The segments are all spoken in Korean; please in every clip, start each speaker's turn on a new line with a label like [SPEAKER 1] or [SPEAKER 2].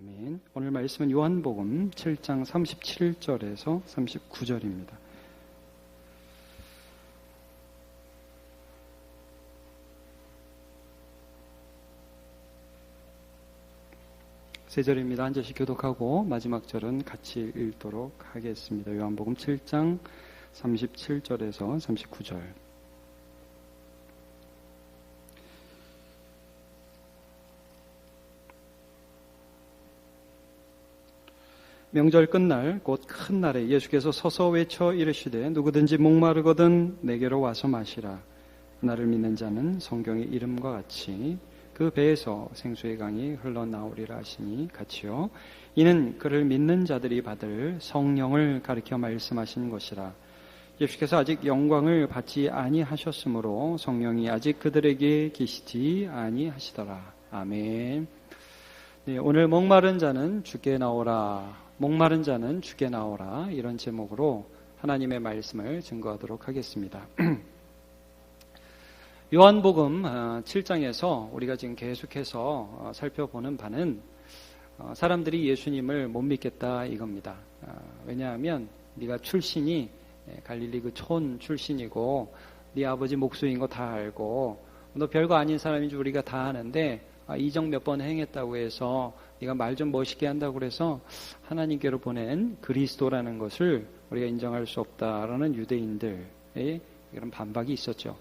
[SPEAKER 1] 아멘. 오늘 말씀은 요한복음 7장 37절에서 39절입니다. 세 절입니다. 한 절씩 교독하고 마지막 절은 같이 읽도록 하겠습니다. 요한복음 7장 37절에서 39절. 명절 끝날 곧 큰 날에 예수께서 서서 외쳐 이르시되 누구든지 목마르거든 내게로 와서 마시라. 나를 믿는 자는 성경의 이름과 같이 그 배에서 생수의 강이 흘러나오리라 하시니 같이요. 이는 그를 믿는 자들이 받을 성령을 가리켜 말씀하신 것이라. 예수께서 아직 영광을 받지 아니하셨으므로 성령이 아직 그들에게 계시지 아니하시더라. 아멘. 네, 오늘 목마른 자는 주께 나오라. 목마른 자는 주께 나오라. 이런 제목으로 하나님의 말씀을 증거하도록 하겠습니다. 요한복음 7장에서 우리가 지금 계속해서 살펴보는 바는 사람들이 예수님을 못 믿겠다 이겁니다. 왜냐하면 네가 출신이 갈릴리 그 촌 출신이고 네 아버지 목수인 거 다 알고 너 별거 아닌 사람인 줄 우리가 다 아는데 이적 몇 번 행했다고 해서 네가 말 좀 멋있게 한다고 해서 하나님께로 보낸 그리스도라는 것을 우리가 인정할 수 없다라는 유대인들의 이런 반박이 있었죠.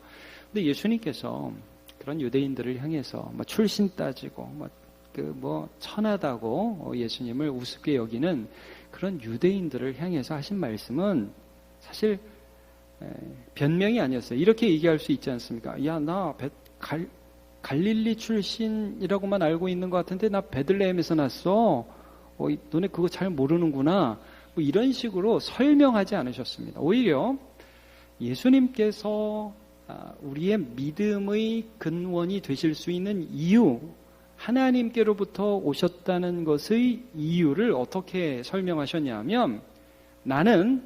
[SPEAKER 1] 근데 예수님께서 그런 유대인들을 향해서 출신 따지고 천하다고 예수님을 우습게 여기는 그런 유대인들을 향해서 하신 말씀은 사실 변명이 아니었어요. 이렇게 얘기할 수 있지 않습니까? 야, 나 갈릴리 출신이라고만 알고 있는 것 같은데 나 베들레헴에서 났어. 너네 그거 잘 모르는구나. 이런 식으로 설명하지 않으셨습니다. 오히려 예수님께서 우리의 믿음의 근원이 되실 수 있는 이유, 하나님께로부터 오셨다는 것의 이유를 어떻게 설명하셨냐면 나는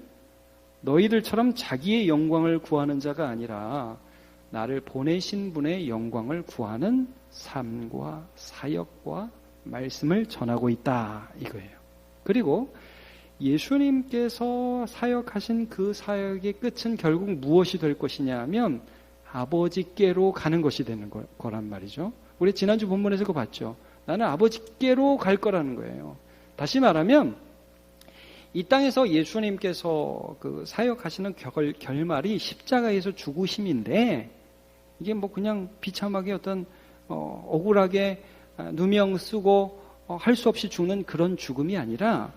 [SPEAKER 1] 너희들처럼 자기의 영광을 구하는 자가 아니라 나를 보내신 분의 영광을 구하는 삶과 사역과 말씀을 전하고 있다 이거예요. 그리고 예수님께서 사역하신 그 사역의 끝은 결국 무엇이 될 것이냐 하면 아버지께로 가는 것이 되는 거란 말이죠. 우리 지난주 본문에서 그거 봤죠. 나는 아버지께로 갈 거라는 거예요. 다시 말하면 이 땅에서 예수님께서 그 사역하시는 결말이 십자가에서 죽으심인데 이게 그냥 비참하게 어떤 억울하게 누명 쓰고 할 수 없이 죽는 그런 죽음이 아니라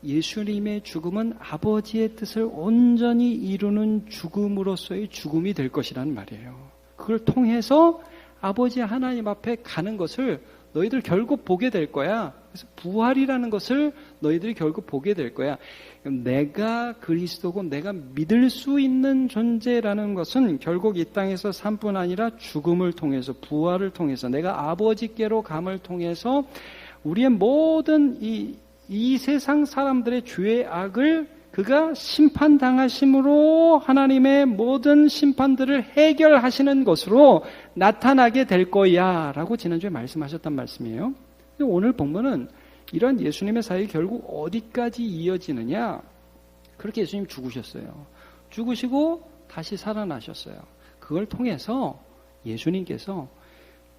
[SPEAKER 1] 예수님의 죽음은 아버지의 뜻을 온전히 이루는 죽음으로서의 죽음이 될 것이란 말이에요. 그걸 통해서 아버지 하나님 앞에 가는 것을 너희들 결국 보게 될 거야. 그래서 부활이라는 것을 너희들이 결국 보게 될 거야. 내가 그리스도고 내가 믿을 수 있는 존재라는 것은 결국 이 땅에서 삶뿐 아니라 죽음을 통해서 부활을 통해서 내가 아버지께로 감을 통해서 우리의 모든 이 세상 사람들의 죄의 악을 그가 심판당하심으로 하나님의 모든 심판들을 해결하시는 것으로 나타나게 될 거야 라고 지난주에 말씀하셨단 말씀이에요. 오늘 본문은 이런 예수님의 사역이 결국 어디까지 이어지느냐, 그렇게 예수님 죽으셨어요. 죽으시고 다시 살아나셨어요. 그걸 통해서 예수님께서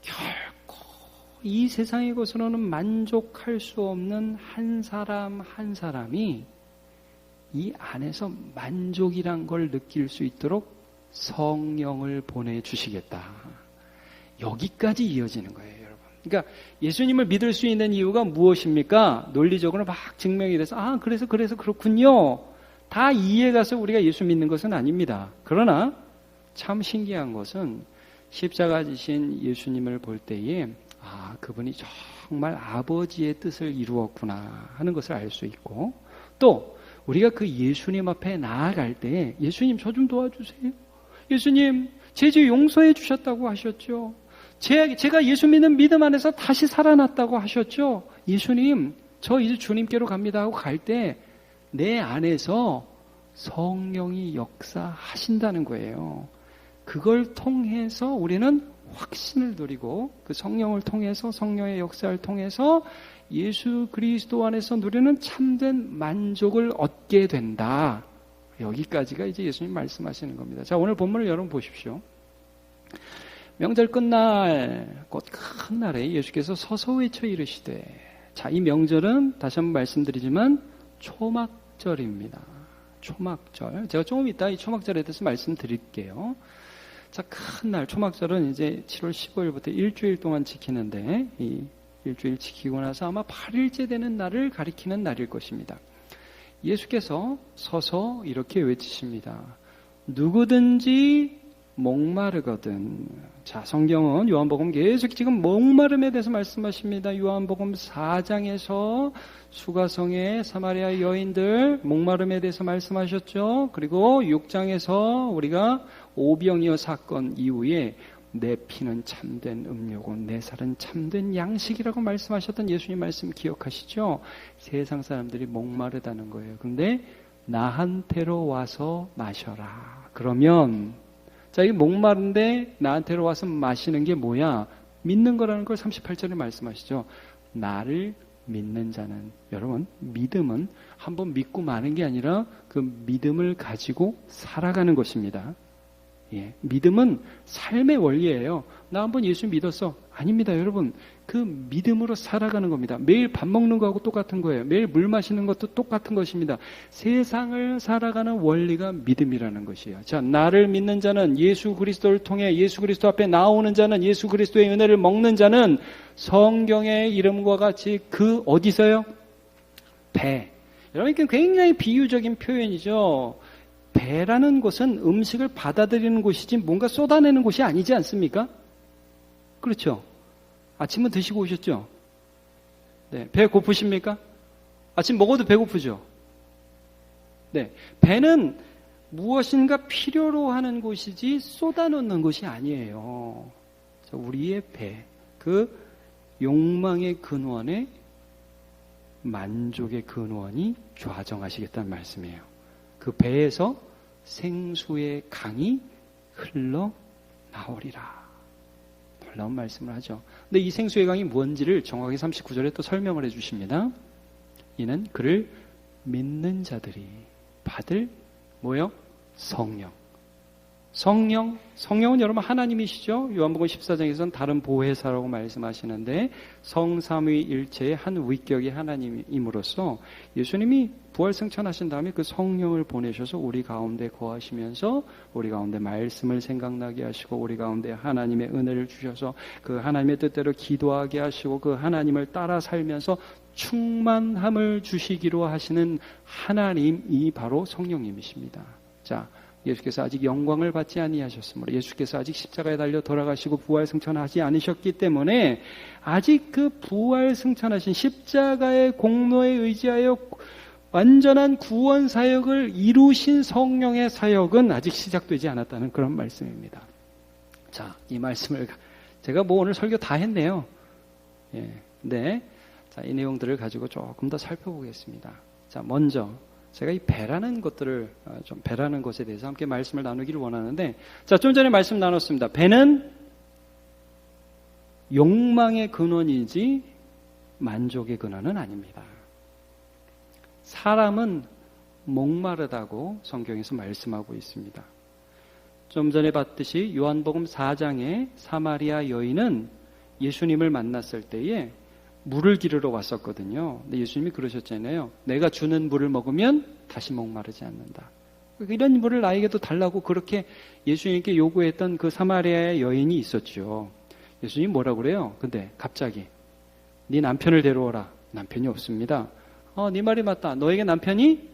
[SPEAKER 1] 결코 이 세상의 것으로는 만족할 수 없는 한 사람 한 사람이 이 안에서 만족이란 걸 느낄 수 있도록 성령을 보내주시겠다. 여기까지 이어지는 거예요, 여러분. 그러니까 예수님을 믿을 수 있는 이유가 무엇입니까? 논리적으로 막 증명이 돼서 그래서 그렇군요. 다 이해가서 우리가 예수 믿는 것은 아닙니다. 그러나 참 신기한 것은 십자가 지신 예수님을 볼 때에 그분이 정말 아버지의 뜻을 이루었구나 하는 것을 알 수 있고, 또 우리가 그 예수님 앞에 나아갈 때 예수님 저 좀 도와주세요. 예수님 제 죄 용서해 주셨다고 하셨죠. 제가 예수 믿는 믿음 안에서 다시 살아났다고 하셨죠. 예수님 저 이제 주님께로 갑니다 하고 갈 때 내 안에서 성령이 역사하신다는 거예요. 그걸 통해서 우리는 확신을 누리고 그 성령을 통해서 성령의 역사를 통해서 예수 그리스도 안에서 누리는 참된 만족을 얻게 된다. 여기까지가 이제 예수님 말씀하시는 겁니다. 자, 오늘 본문을 여러분 보십시오. 명절 끝날 곧 큰 날에 예수께서 서서 외쳐 이르시되, 자, 이 명절은 다시 한번 말씀드리지만 초막절입니다. 초막절. 제가 조금 이따 이 초막절에 대해서 말씀드릴게요. 자, 큰 날, 초막절은 이제 7월 15일부터 일주일 동안 지키는데, 이 일주일 지키고 나서 아마 8일째 되는 날을 가리키는 날일 것입니다. 예수께서 서서 이렇게 외치십니다. 누구든지 목마르거든. 자, 성경은 요한복음 계속 지금 목마름에 대해서 말씀하십니다. 요한복음 4장에서 수가성의 사마리아 여인들 목마름에 대해서 말씀하셨죠. 그리고 6장에서 우리가 오병이어 사건 이후에 내 피는 참된 음료고 내 살은 참된 양식이라고 말씀하셨던 예수님 말씀 기억하시죠? 세상 사람들이 목마르다는 거예요. 근데 나한테로 와서 마셔라. 그러면 자, 이 목마른데 나한테로 와서 마시는 게 뭐야? 믿는 거라는 걸 38절에 말씀하시죠. 나를 믿는 자는, 여러분, 믿음은 한번 믿고 마는 게 아니라 그 믿음을 가지고 살아가는 것입니다. 예, 믿음은 삶의 원리예요. 나 한번 예수 믿었어. 아닙니다, 여러분. 그 믿음으로 살아가는 겁니다. 매일 밥 먹는 거하고 똑같은 거예요. 매일 물 마시는 것도 똑같은 것입니다. 세상을 살아가는 원리가 믿음이라는 것이에요. 자, 나를 믿는 자는, 예수 그리스도를 통해 예수 그리스도 앞에 나오는 자는, 예수 그리스도의 은혜를 먹는 자는 성경의 이름과 같이 그 어디서요? 배. 여러분, 이게 굉장히 비유적인 표현이죠. 배라는 곳은 음식을 받아들이는 곳이지 뭔가 쏟아내는 곳이 아니지 않습니까? 그렇죠? 아침은 드시고 오셨죠? 네, 배 고프십니까? 아침 먹어도 배고프죠? 네, 배는 무엇인가 필요로 하는 곳이지 쏟아놓는 곳이 아니에요. 우리의 배, 그 욕망의 근원에 만족의 근원이 좌정하시겠다는 말씀이에요. 그 배에서 생수의 강이 흘러나오리라. 놀라운 말씀을 하죠. 근데 이 생수의 강이 뭔지를 정확히 39절에 또 설명을 해주십니다. 이는 그를 믿는 자들이 받을 뭐요? 성령. 성령은 여러분 하나님이시죠? 요한복음 14장에서는 다른 보혜사라고 말씀하시는데 성삼위일체의 한 위격의 하나님임으로써 예수님이 부활승천하신 다음에 그 성령을 보내셔서 우리 가운데 거하시면서 우리 가운데 말씀을 생각나게 하시고 우리 가운데 하나님의 은혜를 주셔서 그 하나님의 뜻대로 기도하게 하시고 그 하나님을 따라 살면서 충만함을 주시기로 하시는 하나님이 바로 성령님이십니다. 자, 예수께서 아직 영광을 받지 아니하셨으므로 예수께서 아직 십자가에 달려 돌아가시고 부활승천하지 않으셨기 때문에 아직 그 부활승천하신 십자가의 공로에 의지하여 완전한 구원 사역을 이루신 성령의 사역은 아직 시작되지 않았다는 그런 말씀입니다. 자, 이 말씀을 제가 오늘 설교 다 했네요. 예, 네. 자, 이 내용들을 가지고 조금 더 살펴보겠습니다. 자, 먼저 제가 이 배라는 것들을 배라는 것에 대해서 함께 말씀을 나누기를 원하는데, 자, 좀 전에 말씀 나눴습니다. 배는 욕망의 근원이지 만족의 근원은 아닙니다. 사람은 목마르다고 성경에서 말씀하고 있습니다. 좀 전에 봤듯이 요한복음 4장에 사마리아 여인은 예수님을 만났을 때에 물을 기르러 왔었거든요. 근데 예수님이 그러셨잖아요. 내가 주는 물을 먹으면 다시 목마르지 않는다. 이런 물을 나에게도 달라고 그렇게 예수님께 요구했던 그 사마리아의 여인이 있었죠. 예수님이 뭐라고 그래요? 근데 갑자기 네 남편을 데려오라. 남편이 없습니다. 네 말이 맞다. 너에게 남편이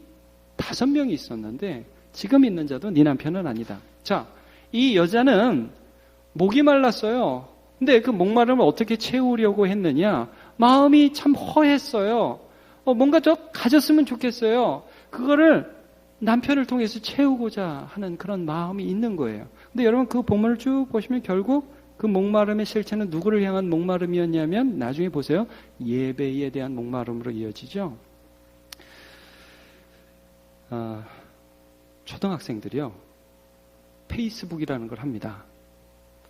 [SPEAKER 1] 5명이 있었는데 지금 있는 자도 네 남편은 아니다. 자, 이 여자는 목이 말랐어요. 근데 그 목마름을 어떻게 채우려고 했느냐? 마음이 참 허했어요. 뭔가 좀 가졌으면 좋겠어요. 그거를 남편을 통해서 채우고자 하는 그런 마음이 있는 거예요. 근데 여러분 그 본문을 쭉 보시면 결국 그 목마름의 실체는 누구를 향한 목마름이었냐면 나중에 보세요. 예배에 대한 목마름으로 이어지죠. 초등학생들이요. 페이스북이라는 걸 합니다.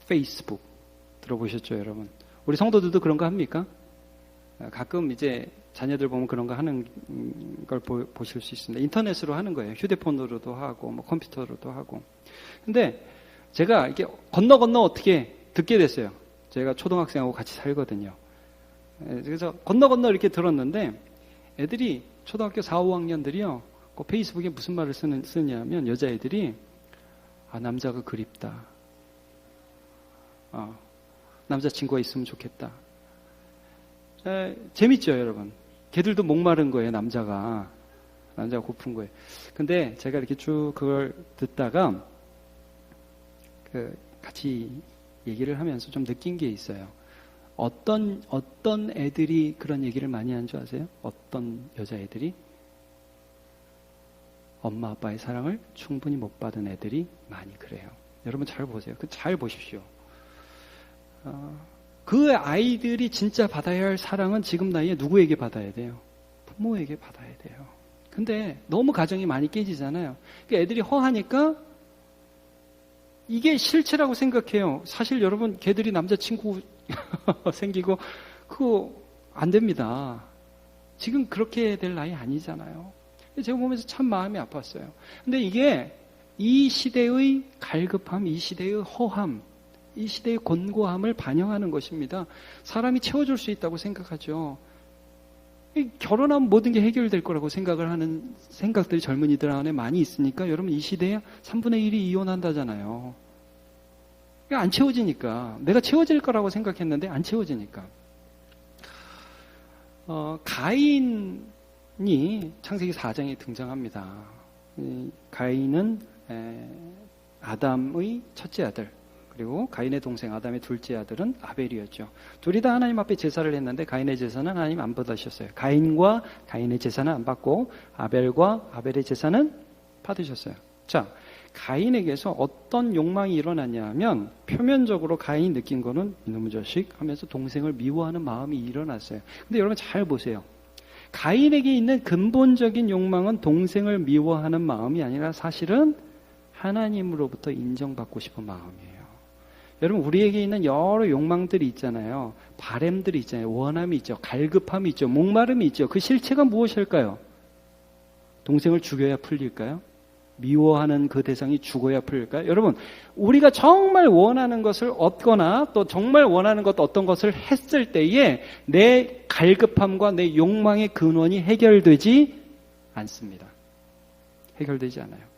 [SPEAKER 1] 페이스북. 들어보셨죠, 여러분? 우리 성도들도 그런 거 합니까? 가끔 이제 자녀들 보면 그런 거 하는 걸 보실 수 있습니다. 인터넷으로 하는 거예요. 휴대폰으로도 하고, 뭐 컴퓨터로도 하고. 근데 제가 이렇게 건너 어떻게 듣게 됐어요. 제가 초등학생하고 같이 살거든요. 그래서 건너 이렇게 들었는데 애들이 초등학교 4, 5학년들이요. 그 페이스북에 무슨 말을 쓰냐면 여자애들이 남자가 그립다. 남자친구가 있으면 좋겠다. 재밌죠, 여러분? 걔들도 목마른 거예요, 남자가 고픈 거예요. 근데 제가 이렇게 쭉 그걸 듣다가 같이 얘기를 하면서 좀 느낀 게 있어요. 어떤 애들이 그런 얘기를 많이 하는 줄 아세요? 어떤 여자애들이? 엄마 아빠의 사랑을 충분히 못 받은 애들이 많이 그래요. 여러분 잘 보세요. 잘 보십시오. 그 아이들이 진짜 받아야 할 사랑은 지금 나이에 누구에게 받아야 돼요? 부모에게 받아야 돼요. 근데 너무 가정이 많이 깨지잖아요. 그러니까 애들이 허하니까 이게 실체라고 생각해요. 사실 여러분 걔들이 남자친구 생기고 그거 안 됩니다. 지금 그렇게 될 나이 아니잖아요. 제가 보면서 참 마음이 아팠어요. 근데 이게 이 시대의 갈급함, 이 시대의 허함, 이 시대의 곤고함을 반영하는 것입니다. 사람이 채워줄 수 있다고 생각하죠. 결혼하면 모든 게 해결될 거라고 생각을 하는 생각들이 젊은이들 안에 많이 있으니까 여러분 이 시대에 3분의 1이 이혼한다잖아요. 안 채워지니까. 내가 채워질 거라고 생각했는데 안 채워지니까. 가인이 창세기 4장에 등장합니다. 가인은 아담의 첫째 아들, 그리고 가인의 동생 아담의 둘째 아들은 아벨이었죠. 둘이 다 하나님 앞에 제사를 했는데 가인의 제사는 하나님 안 받으셨어요. 가인과 가인의 제사는 안 받고 아벨과 아벨의 제사는 받으셨어요. 자, 가인에게서 어떤 욕망이 일어났냐 하면 표면적으로 가인이 느낀 거는 이놈의 자식 하면서 동생을 미워하는 마음이 일어났어요. 근데 여러분 잘 보세요. 가인에게 있는 근본적인 욕망은 동생을 미워하는 마음이 아니라 사실은 하나님으로부터 인정받고 싶은 마음이에요. 여러분 우리에게 있는 여러 욕망들이 있잖아요. 바램들이 있잖아요. 원함이 있죠. 갈급함이 있죠. 목마름이 있죠. 그 실체가 무엇일까요? 동생을 죽여야 풀릴까요? 미워하는 그 대상이 죽어야 풀릴까요? 여러분 우리가 정말 원하는 것을 얻거나 또 정말 원하는 것 어떤 것을 했을 때에 내 갈급함과 내 욕망의 근원이 해결되지 않습니다. 해결되지 않아요.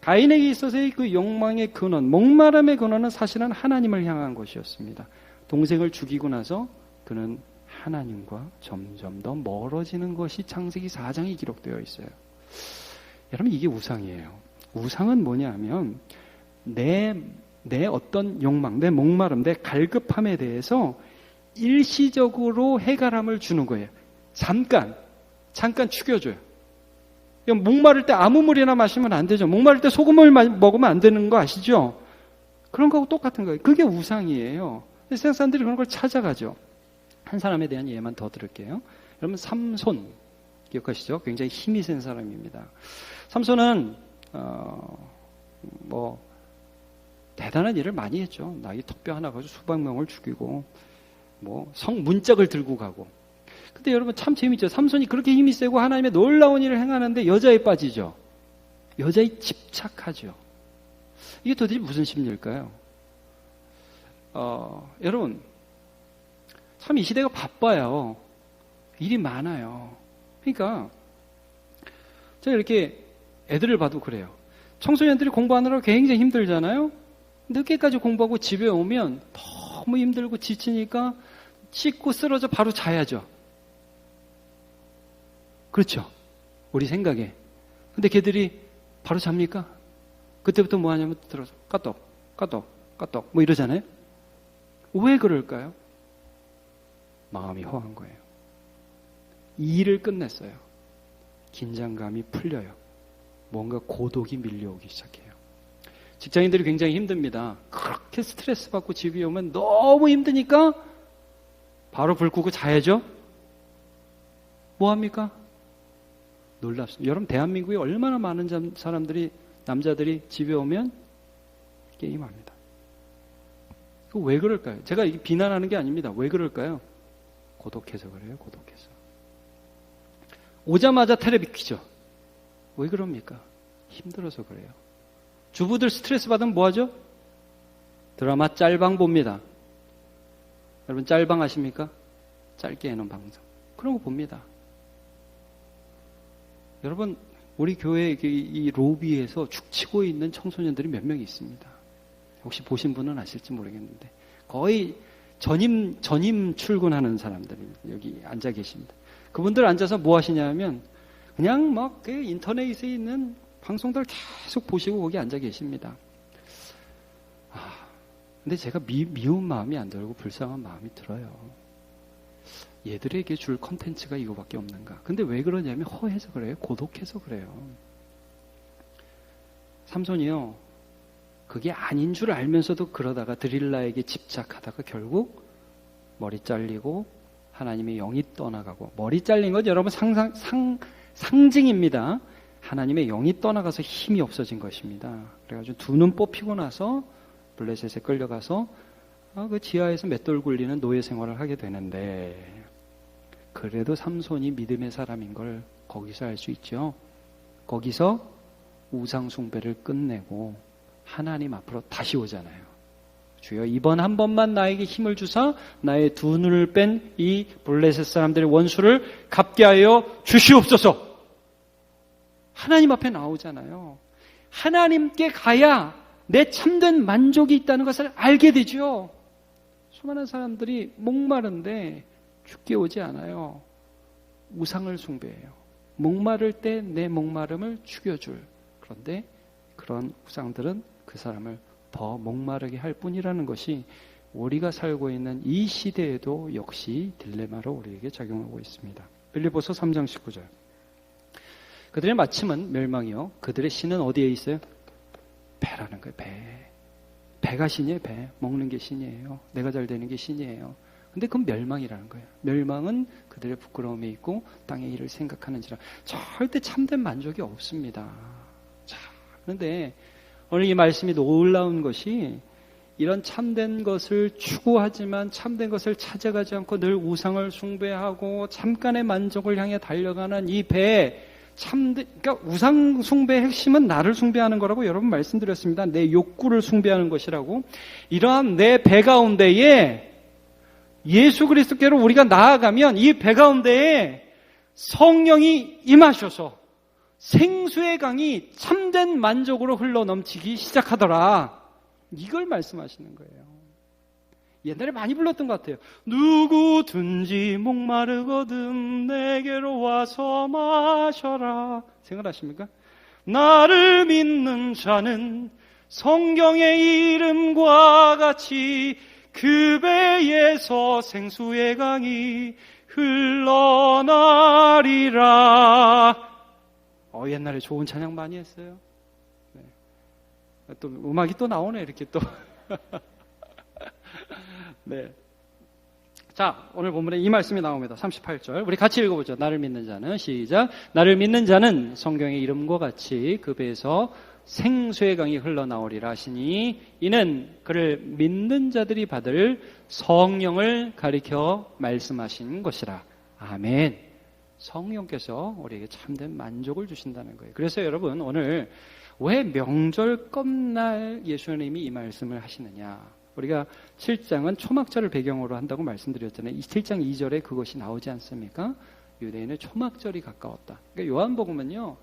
[SPEAKER 1] 가인에게 있어서의 그 욕망의 근원, 목마름의 근원은 사실은 하나님을 향한 것이었습니다. 동생을 죽이고 나서 그는 하나님과 점점 더 멀어지는 것이 창세기 4장에 기록되어 있어요. 여러분 이게 우상이에요. 우상은 뭐냐 하면 내 어떤 욕망, 내 목마름, 내 갈급함에 대해서 일시적으로 해결함을 주는 거예요. 잠깐 죽여줘요. 목마를 때 아무 물이나 마시면 안 되죠. 목마를 때 소금을 먹으면 안 되는 거 아시죠? 그런 거하고 똑같은 거예요. 그게 우상이에요. 세상 사람들이 그런 걸 찾아가죠. 한 사람에 대한 예만 더 들을게요. 여러분 삼손 기억하시죠? 굉장히 힘이 센 사람입니다. 삼손은 대단한 일을 많이 했죠. 나이 턱뼈 하나 가지고 수백 명을 죽이고 문짝을 들고 가고. 근데 여러분 참 재밌죠. 삼손이 그렇게 힘이 세고 하나님의 놀라운 일을 행하는데 여자에 빠지죠. 여자에 집착하죠. 이게 도대체 무슨 심리일까요? 여러분 참 이 시대가 바빠요. 일이 많아요. 그러니까 제가 이렇게 애들을 봐도 그래요. 청소년들이 공부하느라고 굉장히 힘들잖아요. 늦게까지 공부하고 집에 오면 너무 힘들고 지치니까 씻고 쓰러져 바로 자야죠. 그렇죠. 우리 생각에. 근데 걔들이 바로 잡니까? 그때부터 뭐 하냐면 들어서 까똑 뭐 이러잖아요. 왜 그럴까요? 마음이 허한 거예요. 일을 끝냈어요. 긴장감이 풀려요. 뭔가 고독이 밀려오기 시작해요. 직장인들이 굉장히 힘듭니다. 그렇게 스트레스 받고 집에 오면 너무 힘드니까 바로 불 끄고 자야죠. 뭐 합니까? 놀랍습니다. 여러분 대한민국에 얼마나 많은 사람들이 남자들이 집에 오면 게임합니다. 왜 그럴까요? 제가 비난하는 게 아닙니다. 왜 그럴까요? 고독해서 그래요. 고독해서. 오자마자 텔레비 켜죠. 왜 그럽니까? 힘들어서 그래요. 주부들 스트레스 받으면 뭐 하죠? 드라마 짤방 봅니다. 여러분 짤방 아십니까? 짧게 해놓은 방송. 그런 거 봅니다. 여러분 우리 교회 이 로비에서 죽치고 있는 청소년들이 몇 명이 있습니다. 혹시 보신 분은 아실지 모르겠는데 거의 전임 출근하는 사람들이 여기 앉아 계십니다. 그분들 앉아서 뭐 하시냐면 그냥 막 그 인터넷에 있는 방송들 계속 보시고 거기 앉아 계십니다. 근데 제가 미운 마음이 안 들고 불쌍한 마음이 들어요. 얘들에게 줄 컨텐츠가 이거밖에 없는가. 근데 왜 그러냐면 허해서 그래요. 고독해서 그래요. 삼손이요. 그게 아닌 줄 알면서도 그러다가 드릴라에게 집착하다가 결국 머리 잘리고 하나님의 영이 떠나가고, 머리 잘린 건 여러분 상징입니다. 하나님의 영이 떠나가서 힘이 없어진 것입니다. 그래가지고 두 눈 뽑히고 나서 블레셋에 끌려가서 그 지하에서 맷돌 굴리는 노예 생활을 하게 되는데, 그래도 삼손이 믿음의 사람인 걸 거기서 알 수 있죠. 거기서 우상 숭배를 끝내고 하나님 앞으로 다시 오잖아요. 주여 이번 한 번만 나에게 힘을 주사 나의 두 눈을 뺀 이 블레셋 사람들의 원수를 갚게 하여 주시옵소서. 하나님 앞에 나오잖아요. 하나님께 가야 내 참된 만족이 있다는 것을 알게 되죠. 수많은 사람들이 목마른데 죽게 오지 않아요. 우상을 숭배해요. 목마를 때 내 목마름을 죽여줄. 그런데 그런 우상들은 그 사람을 더 목마르게 할 뿐이라는 것이 우리가 살고 있는 이 시대에도 역시 딜레마로 우리에게 작용하고 있습니다. 빌립보서 3장 19절. 그들의 마침은 멸망이요. 그들의 신은 어디에 있어요? 배라는 거예요. 배. 배가 신이에요. 배. 먹는 게 신이에요. 내가 잘 되는 게 신이에요. 근데 그건 멸망이라는 거예요. 멸망은 그들의 부끄러움에 있고 땅의 일을 생각하는지라. 절대 참된 만족이 없습니다. 자, 그런데 오늘 이 말씀이 놀라운 것이 이런 참된 것을 추구하지만 참된 것을 찾아가지 않고 늘 우상을 숭배하고 잠깐의 만족을 향해 달려가는 이 배에 그러니까 우상 숭배의 핵심은 나를 숭배하는 거라고 여러분 말씀드렸습니다. 내 욕구를 숭배하는 것이라고. 이러한 내 배 가운데에 예수 그리스도께로 우리가 나아가면 이 배 가운데에 성령이 임하셔서 생수의 강이 참된 만족으로 흘러 넘치기 시작하더라. 이걸 말씀하시는 거예요. 옛날에 많이 불렀던 것 같아요. 누구든지 목마르거든 내게로 와서 마셔라. 생각하십니까? 나를 믿는 자는 성경의 이름과 같이 그 배에서 생수의 강이 흘러나리라. 옛날에 좋은 찬양 많이 했어요. 네. 또 음악이 또 나오네 이렇게 또. 네. 자, 오늘 본문에 이 말씀이 나옵니다. 38절. 우리 같이 읽어보죠. 나를 믿는 자는, 시작. 나를 믿는 자는 성경의 이름과 같이 그 배에서 생수의 강이 흘러나오리라 하시니 이는 그를 믿는 자들이 받을 성령을 가리켜 말씀하신 것이라. 아멘. 성령께서 우리에게 참된 만족을 주신다는 거예요. 그래서 여러분 오늘 왜 명절 끝날 예수님이 이 말씀을 하시느냐. 우리가 7장은 초막절을 배경으로 한다고 말씀드렸잖아요. 이 7장 2절에 그것이 나오지 않습니까? 유대인의 초막절이 가까웠다. 그러니까 요한복음은요.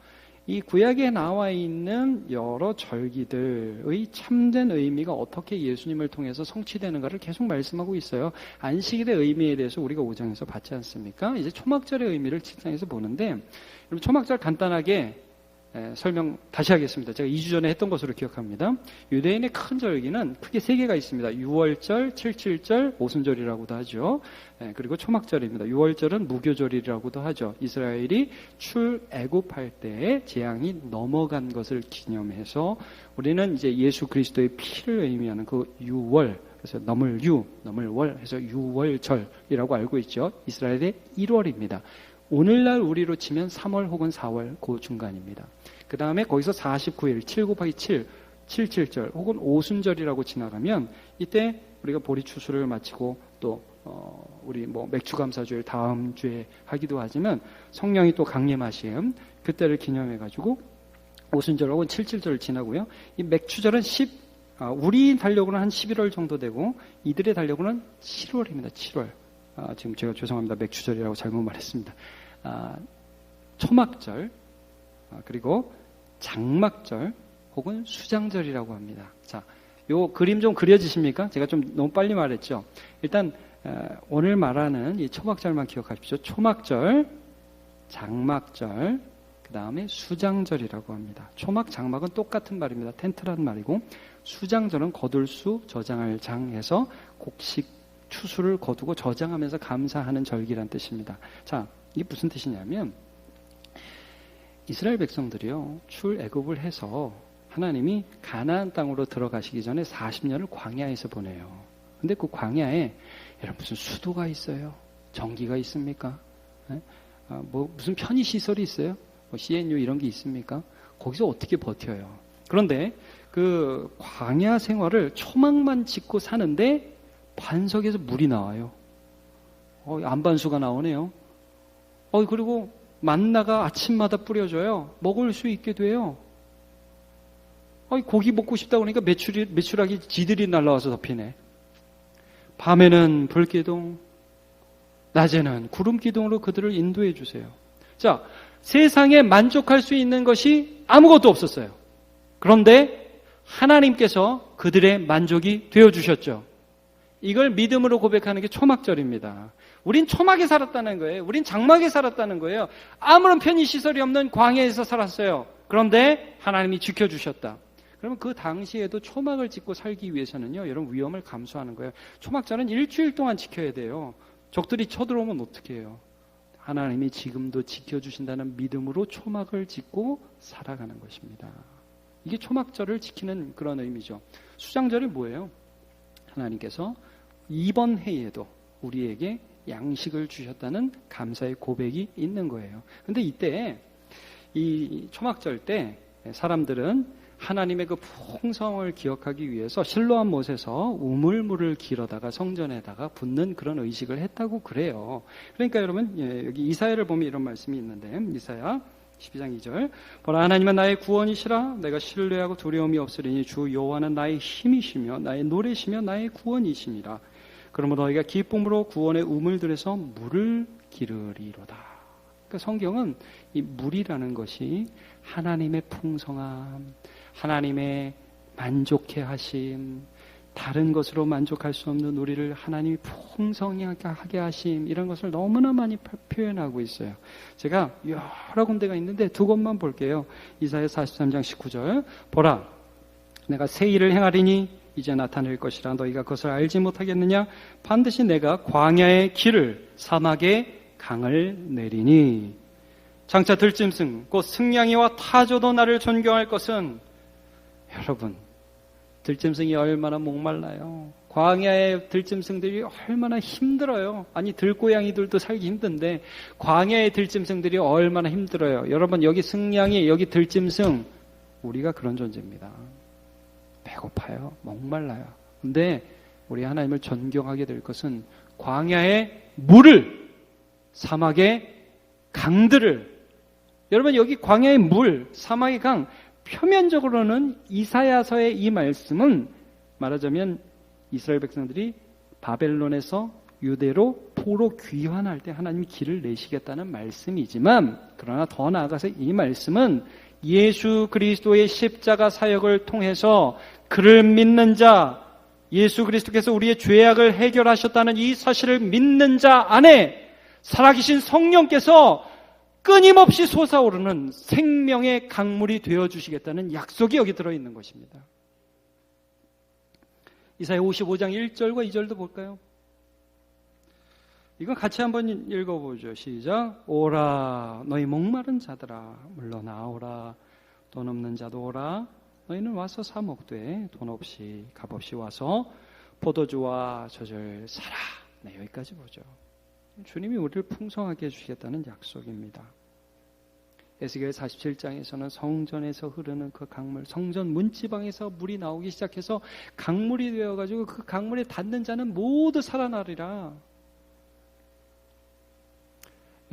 [SPEAKER 1] 이 구약에 나와 있는 여러 절기들의 참된 의미가 어떻게 예수님을 통해서 성취되는가를 계속 말씀하고 있어요. 안식일의 의미에 대해서 우리가 5장에서 봤지 않습니까? 이제 초막절의 의미를 7장에서 보는데, 여러분 초막절 간단하게 설명 다시 하겠습니다. 제가 2주 전에 했던 것으로 기억합니다. 유대인의 큰 절기는 크게 3개가 있습니다. 6월절, 77절, 오순절이라고도 하죠. 그리고 초막절입니다. 6월절은 무교절이라고도 하죠. 이스라엘이 출애굽할 때에 재앙이 넘어간 것을 기념해서 우리는 이제 예수 그리스도의 피를 의미하는 그 6월, 그래서 넘을월 해서 6월절이라고 알고 있죠. 이스라엘의 1월입니다. 오늘날 우리로 치면 3월 혹은 4월 그 중간입니다. 그 다음에 거기서 49일, 7 곱하기 7, 77절 혹은 오순절이라고 지나가면 이때 우리가 보리 추수를 마치고 또 우리 맥주감사주일 다음 주에 하기도 하지만 성령이 또 강림하심 그때를 기념해가지고 오순절하고 7.7절을 지나고요. 이 맥주절은 우리 달력으로는 한 11월 정도 되고 이들의 달력으로는 7월입니다. 7월. 지금 제가 죄송합니다. 맥주절이라고 잘못 말했습니다. 초막절 그리고 장막절 혹은 수장절이라고 합니다. 자, 요 그림 좀 그려지십니까? 제가 좀 너무 빨리 말했죠. 일단 오늘 말하는 이 초막절만 기억하십시오. 초막절, 장막절, 그 다음에 수장절이라고 합니다. 초막, 장막은 똑같은 말입니다. 텐트라는 말이고 수장절은 거둘 수, 저장할 장해서 곡식, 추수를 거두고 저장하면서 감사하는 절기란 뜻입니다. 자, 이게 무슨 뜻이냐면 이스라엘 백성들이요 출애굽을 해서 하나님이 가나안 땅으로 들어가시기 전에 40년을 광야에서 보내요. 근데 그 광야에 여러분 무슨 수도가 있어요? 전기가 있습니까? 무슨 편의 시설이 있어요? CNU 이런 게 있습니까? 거기서 어떻게 버텨요? 그런데 그 광야 생활을 초막만 짓고 사는데 반석에서 물이 나와요. 안반수가 나오네요. 그리고 만나가 아침마다 뿌려져요. 먹을 수 있게 돼요. 고기 먹고 싶다 그러니까 메추라기 지들이 날라와서 덮이네. 밤에는 불기둥, 낮에는 구름기둥으로 그들을 인도해 주세요. 자, 세상에 만족할 수 있는 것이 아무것도 없었어요. 그런데 하나님께서 그들의 만족이 되어주셨죠. 이걸 믿음으로 고백하는 게 초막절입니다. 우린 초막에 살았다는 거예요. 우린 장막에 살았다는 거예요. 아무런 편의시설이 없는 광야에서 살았어요. 그런데 하나님이 지켜주셨다. 그러면 그 당시에도 초막을 짓고 살기 위해서는요, 이런 위험을 감수하는 거예요. 초막절은 일주일 동안 지켜야 돼요. 적들이 쳐들어오면 어떻게 해요? 하나님이 지금도 지켜주신다는 믿음으로 초막을 짓고 살아가는 것입니다. 이게 초막절을 지키는 그런 의미죠. 수장절이 뭐예요? 하나님께서 이번 해에도 우리에게 양식을 주셨다는 감사의 고백이 있는 거예요. 근데 이때 이 초막절 때 사람들은 하나님의 그 풍성을 기억하기 위해서 실로암 못에서 우물물을 길어다가 성전에다가 붓는 그런 의식을 했다고 그래요. 그러니까 여러분 여기 이사야를 보면 이런 말씀이 있는데 이사야 12장 2절 보라 하나님은 나의 구원이시라 내가 신뢰하고 두려움이 없으리니 주 여호와는 나의 힘이시며 나의 노래시며 나의 구원이시니라. 그러므로 너희가 기쁨으로 구원의 우물들에서 물을 기르리로다. 그러니까 성경은 이 물이라는 것이 하나님의 풍성함, 하나님의 만족해 하심, 다른 것으로 만족할 수 없는 우리를 하나님이 풍성하게 하심, 이런 것을 너무나 많이 표현하고 있어요. 제가 여러 군데가 있는데 두 곳만 볼게요. 이사야 43장 19절 보라 내가 새 일을 행하리니 이제 나타낼 것이라 너희가 그것을 알지 못하겠느냐. 반드시 내가 광야의 길을 사막에 강을 내리니 장차 들짐승 곧 승냥이와 타조도 나를 존경할 것은 여러분 들짐승이 얼마나 목말라요. 광야의 들짐승들이 얼마나 힘들어요. 아니 들고양이들도 살기 힘든데 광야의 들짐승들이 얼마나 힘들어요. 여러분 여기 승냥이 여기 들짐승 우리가 그런 존재입니다. 배고파요. 목말라요. 근데 우리 하나님을 존경하게 될 것은 광야의 물을 사막의 강들을 여러분 여기 광야의 물 사막의 강 표면적으로는 이사야서의 이 말씀은 말하자면 이스라엘 백성들이 바벨론에서 유대로 포로 귀환할 때 하나님이 길을 내시겠다는 말씀이지만 그러나 더 나아가서 이 말씀은 예수 그리스도의 십자가 사역을 통해서 그를 믿는 자 예수 그리스도께서 우리의 죄악을 해결하셨다는 이 사실을 믿는 자 안에 살아계신 성령께서 끊임없이 솟아오르는 생명의 강물이 되어주시겠다는 약속이 여기 들어있는 것입니다. 이사야 55장 1절과 2절도 볼까요? 이건 같이 한번 읽어보죠. 시작. 오라 너희 목마른 자들아 물러나오라 돈 없는 자도 오라 너희는 와서 사 먹되 돈 없이 값 없이 와서 포도주와 젖을 사라. 네, 여기까지 보죠. 주님이 우리를 풍성하게 해주시겠다는 약속입니다. 에스겔 47장에서는 성전에서 흐르는 그 강물, 성전 문지방에서 물이 나오기 시작해서 강물이 되어가지고 그 강물에 닿는 자는 모두 살아나리라.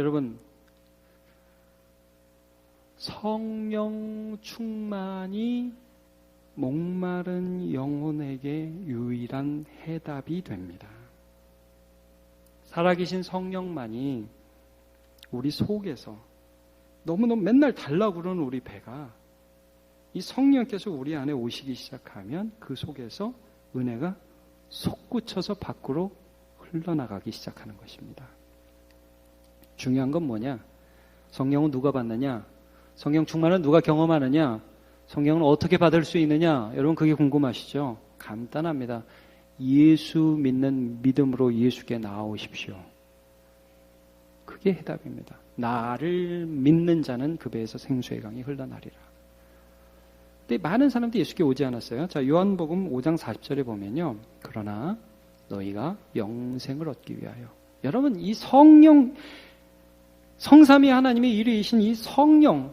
[SPEAKER 1] 여러분, 성령 충만이 목마른 영혼에게 유일한 해답이 됩니다. 살아계신 성령만이 우리 속에서 너무너무 맨날 달라고 그러는 우리 배가 이 성령께서 우리 안에 오시기 시작하면 그 속에서 은혜가 솟구쳐서 밖으로 흘러나가기 시작하는 것입니다. 중요한 건 뭐냐? 성령은 누가 받느냐? 성령 충만은 누가 경험하느냐? 성령은 어떻게 받을 수 있느냐? 여러분 그게 궁금하시죠? 간단합니다. 예수 믿는 믿음으로 예수께 나아오십시오. 그게 해답입니다. 나를 믿는 자는 그 배에서 생수의 강이 흘러나리라. 근데 많은 사람들이 예수께 오지 않았어요. 자, 요한복음 5장 40절에 보면요. 그러나 너희가 영생을 얻기 위하여. 여러분 이 성령, 성삼위 하나님의 일위이신 이 성령,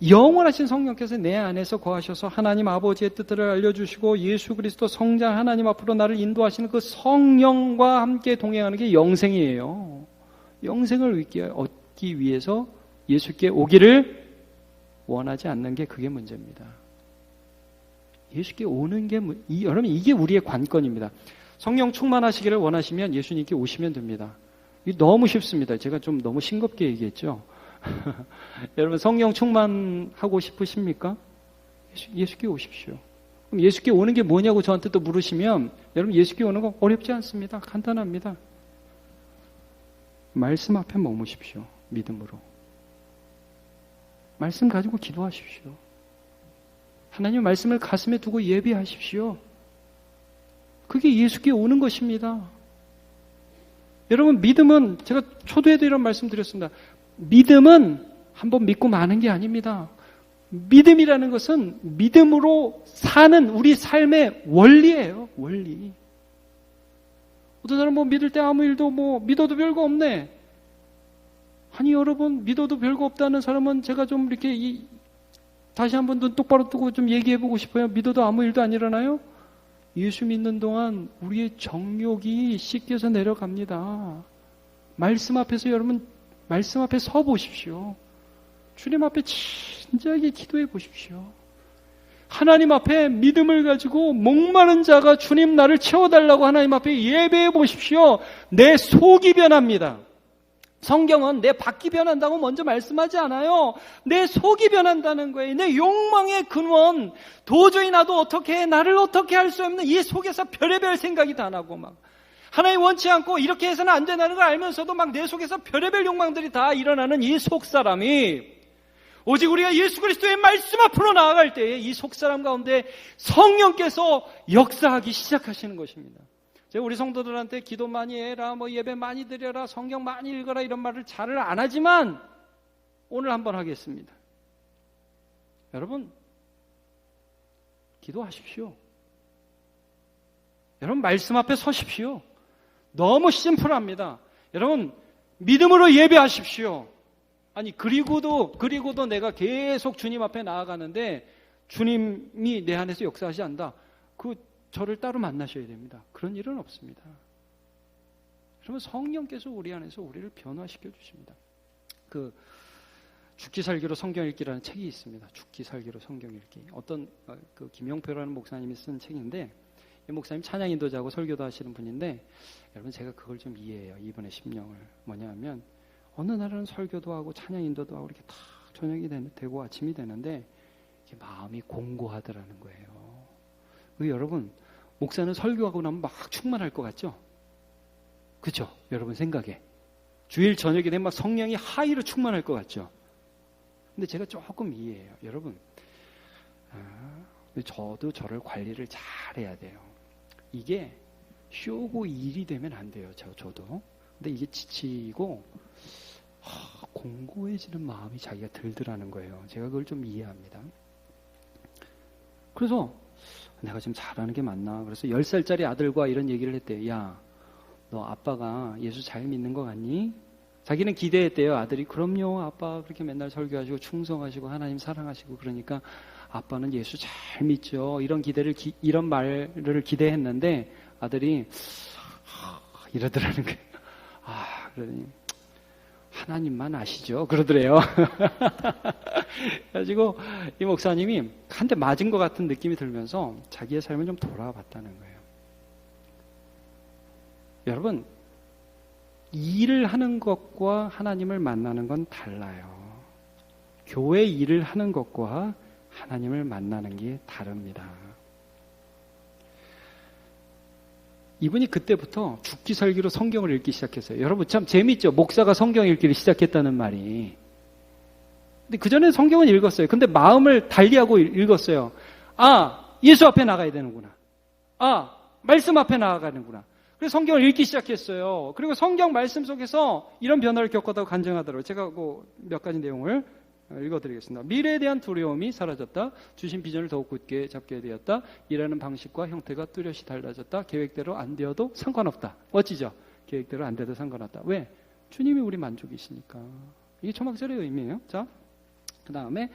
[SPEAKER 1] 영원하신 성령께서 내 안에서 거하셔서 하나님 아버지의 뜻을 알려주시고 예수 그리스도 성자 하나님 앞으로 나를 인도하시는 그 성령과 함께 동행하는 게 영생이에요. 영생을 얻기 위해서 예수께 오기를 원하지 않는 게 그게 문제입니다. 예수께 오는 게, 여러분 이게 우리의 관건입니다. 성령 충만하시기를 원하시면 예수님께 오시면 됩니다. 이게 너무 쉽습니다. 제가 좀 너무 싱겁게 얘기했죠. 여러분 성령 충만하고 싶으십니까? 예수께 오십시오. 그럼 예수께 오는 게 뭐냐고 저한테 또 물으시면 여러분 예수께 오는 거 어렵지 않습니다. 간단합니다. 말씀 앞에 머무십시오. 믿음으로. 말씀 가지고 기도하십시오. 하나님의 말씀을 가슴에 두고 예배하십시오. 그게 예수께 오는 것입니다. 여러분 믿음은 제가 초두에도 이런 말씀 드렸습니다. 믿음은 한번 믿고 마는 게 아닙니다. 믿음이라는 것은 믿음으로 사는 우리 삶의 원리예요. 원리. 어떤 사람은 뭐 믿을 때 아무 일도 뭐 믿어도 별거 없네. 아니 여러분 믿어도 별거 없다는 사람은 제가 좀 이렇게 다시 한번 눈 똑바로 뜨고 좀 얘기해보고 싶어요. 믿어도 아무 일도 안 일어나요? 예수 믿는 동안 우리의 정욕이 씻겨서 내려갑니다. 말씀 앞에서 여러분 말씀 앞에 서 보십시오. 주님 앞에 진지하게 기도해 보십시오. 하나님 앞에 믿음을 가지고 목마른 자가 주님 나를 채워달라고 하나님 앞에 예배해 보십시오. 내 속이 변합니다. 성경은 내 밖이 변한다고 먼저 말씀하지 않아요. 내 속이 변한다는 거예요. 내 욕망의 근원, 도저히 나도 어떻게 해, 나를 어떻게 할 수 없는 이 속에서 별의별 생각이 다 나고 막 하나님 원치 않고 이렇게 해서는 안 된다는 걸 알면서도 막 내 속에서 별의별 욕망들이 다 일어나는 이 속사람이 오직 우리가 예수 그리스도의 말씀 앞으로 나아갈 때에 이 속사람 가운데 성령께서 역사하기 시작하시는 것입니다. 제가 우리 성도들한테 기도 많이 해라, 뭐 예배 많이 드려라, 성경 많이 읽어라 이런 말을 잘 안 하지만 오늘 한번 하겠습니다. 여러분 기도하십시오. 여러분 말씀 앞에 서십시오. 너무 심플합니다. 여러분 믿음으로 예배하십시오. 아니 그리고도 내가 계속 주님 앞에 나아가는데 주님이 내 안에서 역사하지 않는다. 저를 따로 만나셔야 됩니다. 그런 일은 없습니다. 그러면 성령께서 우리 안에서 우리를 변화시켜 주십니다. 죽기 살기로 성경 읽기라는 책이 있습니다. 죽기 살기로 성경 읽기. 어떤 김영표라는 목사님이 쓴 책인데 이 목사님 찬양 인도자고 설교도 하시는 분인데 여러분 제가 그걸 좀 이해해요. 이분의 심령을. 뭐냐면 어느 날은 설교도 하고 찬양 인도도 하고 이렇게 다 저녁이 되고 아침이 되는데 이게 마음이 공고하더라는 거예요. 여러분 목사는 설교하고 나면 막 충만할 것 같죠? 그렇죠? 여러분 생각에 주일 저녁이 되면 막 성령이 하이로 충만할 것 같죠? 근데 제가 조금 이해해요. 여러분 저도 저를 관리를 잘 해야 돼요. 이게 쇼고 일이 되면 안 돼요. 저도. 근데 이게 지치고 공고해지는 마음이 자기가 들더라는 거예요. 제가 그걸 좀 이해합니다. 그래서 내가 지금 잘하는 게 맞나? 그래서 10살짜리 아들과 이런 얘기를 했대요. 야, 너 아빠가 예수 잘 믿는 거 같니? 자기는 기대했대요. 아들이 그럼요. 아빠 그렇게 맨날 설교하시고 충성하시고 하나님 사랑하시고 그러니까 아빠는 예수 잘 믿죠. 이런 말을 기대했는데 아들이 이러더라는 거예요. 그러더니 하나님만 아시죠? 그러더래요. 그래가지고 이 목사님이 한 대 맞은 것 같은 느낌이 들면서 자기의 삶을 좀 돌아봤다는 거예요. 여러분, 일을 하는 것과 하나님을 만나는 건 달라요. 교회 일을 하는 것과 하나님을 만나는 게 다릅니다. 이분이 그때부터 죽기 살기로 성경을 읽기 시작했어요. 여러분 참 재밌죠? 목사가 성경 읽기를 시작했다는 말이. 근데 그전에 성경은 읽었어요. 근데 마음을 달리하고 읽었어요. 아, 예수 앞에 나가야 되는구나. 아, 말씀 앞에 나아가는구나. 그래서 성경을 읽기 시작했어요. 그리고 성경 말씀 속에서 이런 변화를 겪었다고 간증하더라고요. 제가 몇 가지 내용을 읽어드리겠습니다. 미래에 대한 두려움이 사라졌다. 주신 비전을 더욱 굳게 잡게 되었다. 일하는 방식과 형태가 뚜렷이 달라졌다. 계획대로 안 되어도 상관없다. 멋지죠? 계획대로 안 돼도 상관없다. 왜? 주님이 우리 만족이시니까. 이게 초막절의 의미예요. 자, 그 다음에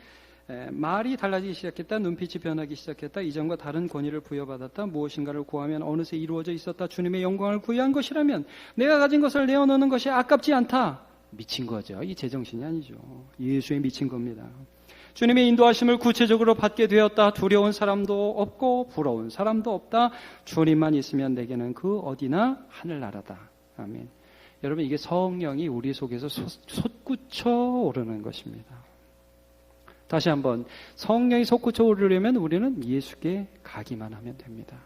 [SPEAKER 1] 말이 달라지기 시작했다. 눈빛이 변하기 시작했다. 이전과 다른 권위를 부여받았다. 무엇인가를 구하면 어느새 이루어져 있었다. 주님의 영광을 구해한 것이라면 내가 가진 것을 내어놓는 것이 아깝지 않다. 미친 거죠. 이 제정신이 아니죠. 예수에 미친 겁니다. 주님의 인도하심을 구체적으로 받게 되었다. 두려운 사람도 없고 부러운 사람도 없다. 주님만 있으면 내게는 그 어디나 하늘나라다. 아멘. 여러분, 이게 성령이 우리 속에서 솟구쳐 오르는 것입니다. 다시 한번, 성령이 솟구쳐 오르려면 우리는 예수께 가기만 하면 됩니다.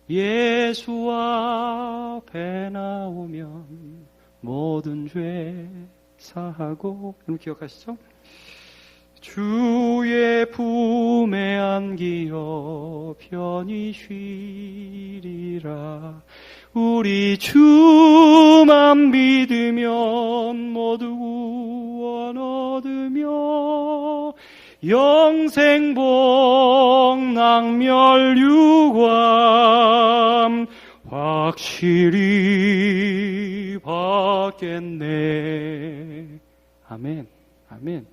[SPEAKER 1] 예수 앞에 나오면 모든 죄 사하고, 여러분 기억하시죠? 주의 품에 안기어 편히 쉬리라. 우리 주만 믿으면 모두 구원 얻으며 영생복 낙멸유감 확실히 받겠네. 아멘. 아멘.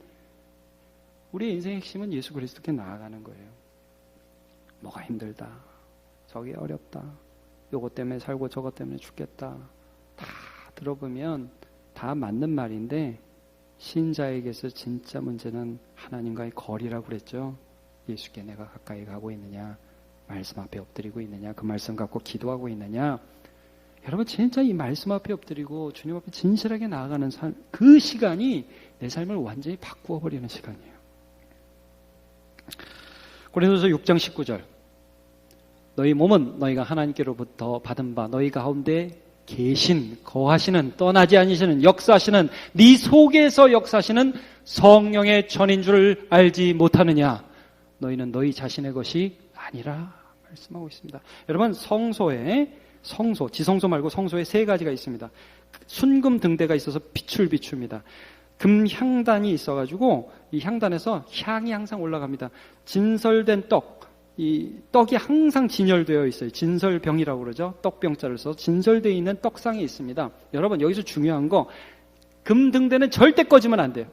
[SPEAKER 1] 우리의 인생의 핵심은 예수 그리스도께 나아가는 거예요. 뭐가 힘들다. 저게 어렵다. 요것 때문에 살고 저것 때문에 죽겠다. 다 들어보면 다 맞는 말인데 신자에게서 진짜 문제는 하나님과의 거리라고 그랬죠. 예수께 내가 가까이 가고 있느냐, 말씀 앞에 엎드리고 있느냐, 그 말씀 갖고 기도하고 있느냐. 여러분 진짜 이 말씀 앞에 엎드리고 주님 앞에 진실하게 나아가는 삶, 그 시간이 내 삶을 완전히 바꾸어 버리는 시간이에요. 고린도서 6장 19절, 너희 몸은 너희가 하나님께로부터 받은 바 너희 가운데 계신, 거하시는, 떠나지 않으시는, 역사하시는, 네 속에서 역사하시는 성령의 전인 줄 알지 못하느냐. 너희는 너희 자신의 것이 아니라 말씀하고 있습니다. 여러분, 성소, 지성소 말고 성소에 세 가지가 있습니다. 순금 등대가 있어서 빛을 비춥니다. 금 향단이 있어가지고 이 향단에서 향이 항상 올라갑니다. 진설된 이 떡이 항상 진열되어 있어요. 진설병이라고 그러죠. 떡병자를 써서 진설되어 있는 떡상이 있습니다. 여러분, 여기서 중요한 거, 금 등대는 절대 꺼지면 안 돼요.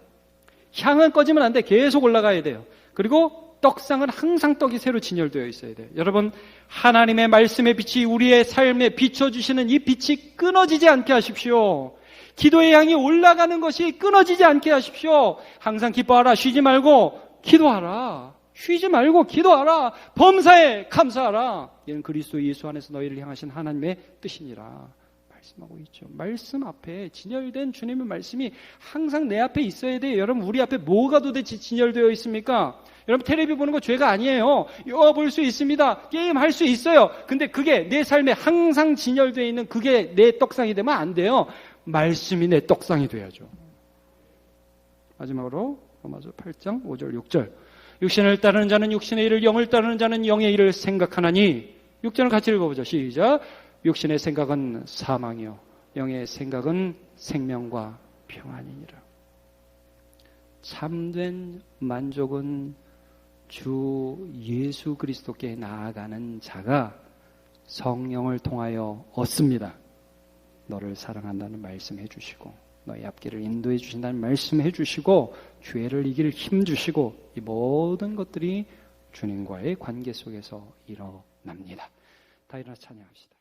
[SPEAKER 1] 향은 꺼지면 안 돼. 계속 올라가야 돼요. 그리고 떡상은 항상 떡이 새로 진열되어 있어야 돼요. 여러분, 하나님의 말씀의 빛이 우리의 삶에 비춰주시는 이 빛이 끊어지지 않게 하십시오. 기도의 향이 올라가는 것이 끊어지지 않게 하십시오. 항상 기뻐하라. 쉬지 말고 기도하라. 쉬지 말고 기도하라. 범사에 감사하라. 이는 그리스도 예수 안에서 너희를 향하신 하나님의 뜻이니라. 말씀하고 있죠. 말씀 앞에 진열된 주님의 말씀이 항상 내 앞에 있어야 돼요. 여러분, 우리 앞에 뭐가 도대체 진열되어 있습니까? 여러분, 텔레비 보는 거 죄가 아니에요. 영화 볼 수 있습니다. 게임 할 수 있어요. 근데 그게 내 삶에 항상 진열되어 있는 그게 내 떡상이 되면 안 돼요. 말씀이 내 떡상이 돼야죠. 마지막으로 로마서 8장 5절 6절, 육신을 따르는 자는 육신의 일을, 영을 따르는 자는 영의 일을 생각하나니. 6절을 같이 읽어보죠. 시작. 육신의 생각은 사망이요 영의 생각은 생명과 평안이니라. 참된 만족은 주 예수 그리스도께 나아가는 자가 성령을 통하여 얻습니다. 너를 사랑한다는 말씀해 주시고, 너의 앞길을 인도해 주신다는 말씀해 주시고, 죄를 이길 힘 주시고, 이 모든 것들이 주님과의 관계 속에서 일어납니다. 다 일어나 찬양합시다.